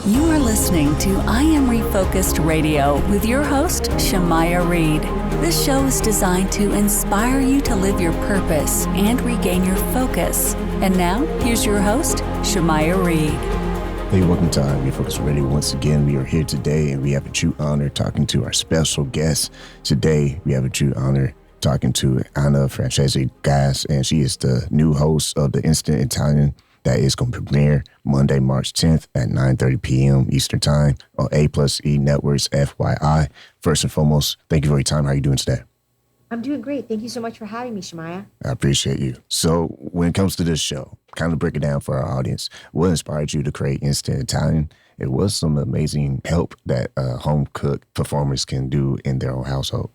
You are listening to I Am Refocused Radio with your host, Shamaya Reed. This show is designed to inspire you to live your purpose and regain your focus. And now, here's your host, Shamaya Reed. Hey, welcome to I Am Refocused Radio. Once again, we are here today and we have a true honor talking to our special guest. Today, we have a true honor talking to Anna Francese, guys, and she is the new host of the Instant Italian that is going to premiere Monday, March 10th at 9:30 p.m. Eastern Time on A+E Networks, FYI. First and foremost, thank you for your time. How are you doing today? I'm doing great. Thank you so much for having me, Shamaya. I appreciate you. So when it comes to this show, kind of break it down for our audience. What inspired you to create Instant Italian? It was some amazing help that home cook performers can do in their own household.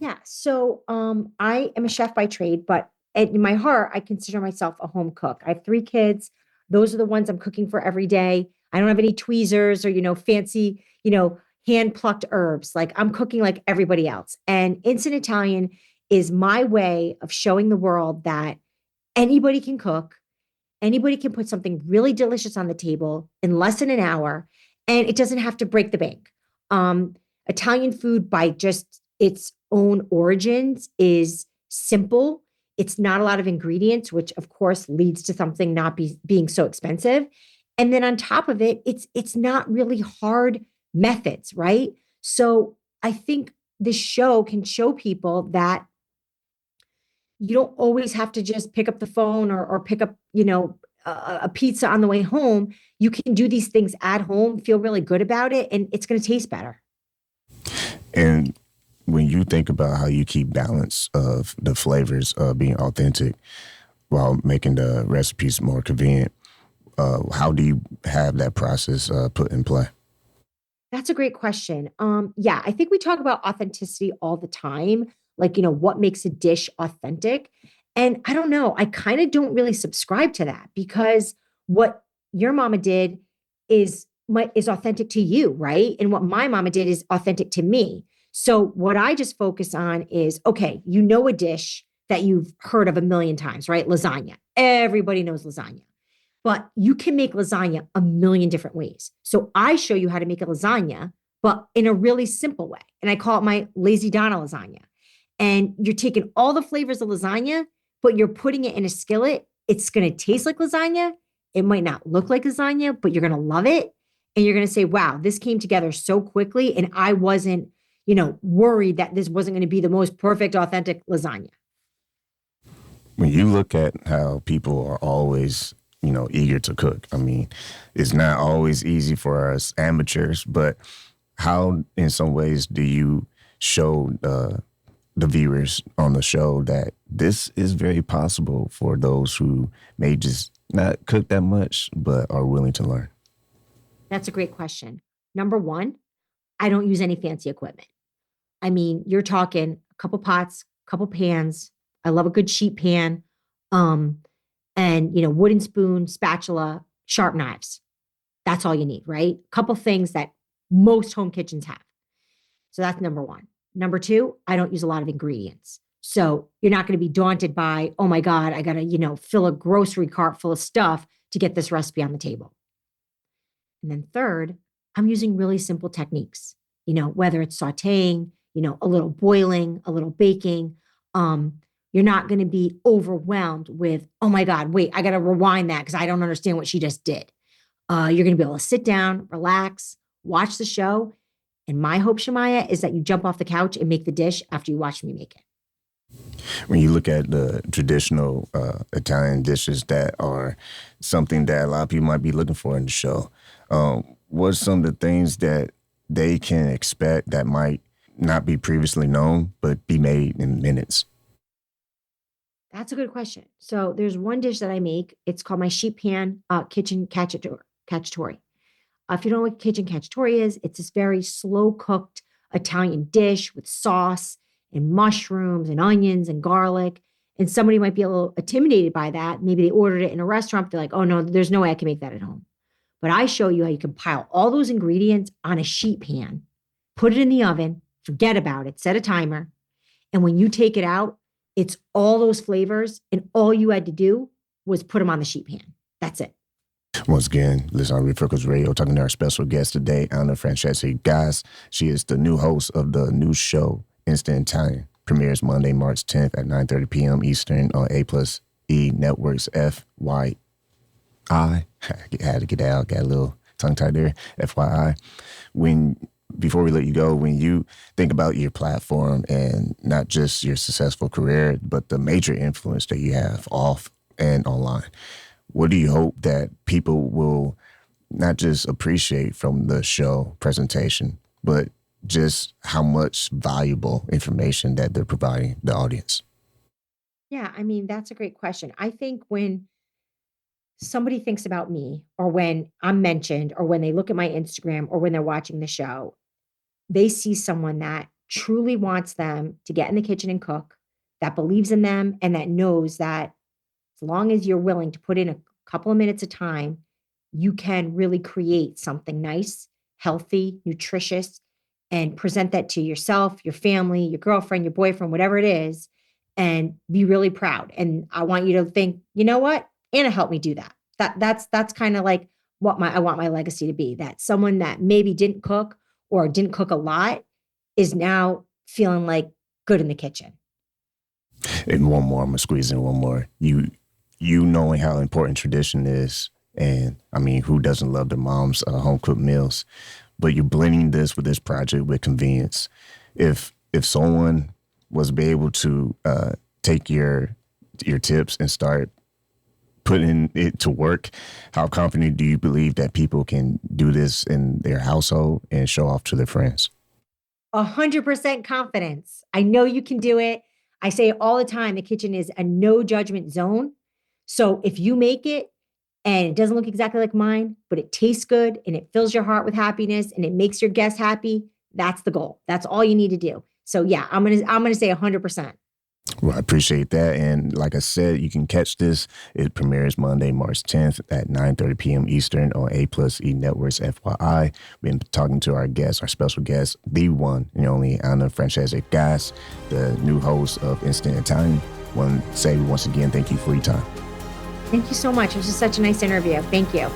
Yeah. So I am a chef by trade, but in my heart, I consider myself a home cook. I have 3 kids. Those are the ones I'm cooking for every day. I don't have any tweezers or, fancy, hand-plucked herbs. Like I'm cooking like everybody else. And Instant Italian is my way of showing the world that anybody can cook. Anybody can put something really delicious on the table in less than an hour, and it doesn't have to break the bank. Italian food, by just its own origins, is simple. It's not a lot of ingredients, which of course leads to something not being so expensive. And then on top of it, it's not really hard methods, right? So I think this show can show people that you don't always have to just pick up the phone or pick up, a pizza on the way home. You can do these things at home, feel really good about it, and it's going to taste better. And when you think about how you keep balance of the flavors being authentic while making the recipes more convenient, how do you have that process put in play? That's a great question. Yeah, I think we talk about authenticity all the time. Like, what makes a dish authentic? And I don't know, I kind of don't really subscribe to that, because what your mama did is authentic to you, right? And what my mama did is authentic to me. So what I just focus on is, okay, a dish that you've heard of a million times, right? Lasagna. Everybody knows lasagna. But you can make lasagna a million different ways. So I show you how to make a lasagna, but in a really simple way. And I call it my Lazy Donna lasagna. And you're taking all the flavors of lasagna, but you're putting it in a skillet. It's going to taste like lasagna. It might not look like lasagna, but you're going to love it. And you're going to say, wow, this came together so quickly. And I wasn't, worried that this wasn't going to be the most perfect, authentic lasagna. When you look at how people are always, eager to cook, I mean, it's not always easy for us amateurs, but how in some ways do you show the viewers on the show that this is very possible for those who may just not cook that much, but are willing to learn? That's a great question. Number one, I don't use any fancy equipment. I mean, you're talking a couple pots, a couple pans. I love a good sheet pan, and wooden spoon, spatula, sharp knives. That's all you need, right? A couple things that most home kitchens have. So that's number one. Number two, I don't use a lot of ingredients. So you're not going to be daunted by, oh my God, I got to, fill a grocery cart full of stuff to get this recipe on the table. And then third, I'm using really simple techniques, whether it's sauteing, a little boiling, a little baking. You're not going to be overwhelmed with, oh my God, wait, I got to rewind that because I don't understand what she just did. You're going to be able to sit down, relax, watch the show. And my hope, Shamaya, is that you jump off the couch and make the dish after you watch me make it. When you look at the traditional Italian dishes that are something that a lot of people might be looking for in the show, what are some of the things that they can expect that might not be previously known, but be made in minutes? That's a good question. So there's one dish that I make. It's called my sheet pan kitchen cacciatore. If you don't know what kitchen cacciatore is, it's this very slow cooked Italian dish with sauce and mushrooms and onions and garlic. And somebody might be a little intimidated by that. Maybe they ordered it in a restaurant. They're like, oh no, there's no way I can make that at home. But I show you how you can pile all those ingredients on a sheet pan, put it in the oven, forget about it, set a timer. And when you take it out, it's all those flavors. And all you had to do was put them on the sheet pan. That's it. Once again, listen on Refocused Radio, talking to our special guest today, Anna Francese. Guys, she is the new host of the new show, Instant Italian. Premieres Monday, March 10th at 9:30 p.m. Eastern on A+E Networks, FYI. I had to get out, got a little tongue-tied there, FYI. Before we let you go, when you think about your platform and not just your successful career, but the major influence that you have off and online, what do you hope that people will not just appreciate from the show presentation, but just how much valuable information that they're providing the audience? Yeah, I mean, that's a great question. I think when somebody thinks about me or when I'm mentioned or when they look at my Instagram or when they're watching the show, they see someone that truly wants them to get in the kitchen and cook, that believes in them, and that knows that as long as you're willing to put in a couple of minutes of time, you can really create something nice, healthy, nutritious, and present that to yourself, your family, your girlfriend, your boyfriend, whatever it is, and be really proud. And I want you to think, you know what? Anna helped me do that. That's kind of like what I want my legacy to be. That someone that maybe didn't cook or didn't cook a lot is now feeling like good in the kitchen. And one more, I'm gonna squeeze in one more. You knowing how important tradition is, and I mean, who doesn't love their mom's home cooked meals? But you're blending this with this project with convenience. If someone was to be able to take your tips and start putting it to work, how confident do you believe that people can do this in their household and show off to their friends? 100% confidence. I know you can do it. I say all the time, the kitchen is a no judgment zone. So if you make it and it doesn't look exactly like mine, but it tastes good and it fills your heart with happiness and it makes your guests happy, that's the goal. That's all you need to do. So yeah, I'm gonna say 100%. Well, I appreciate that. And like I said, you can catch this. It premieres Monday, March 10th at 9:30 p.m. Eastern on A+E Networks, FYI. We've been talking to our guest, our special guest, the one and only Anna Francese. Guys, the new host of Instant Italian. Want to say once again, thank you for your time. Thank you so much. It was just such a nice interview. Thank you.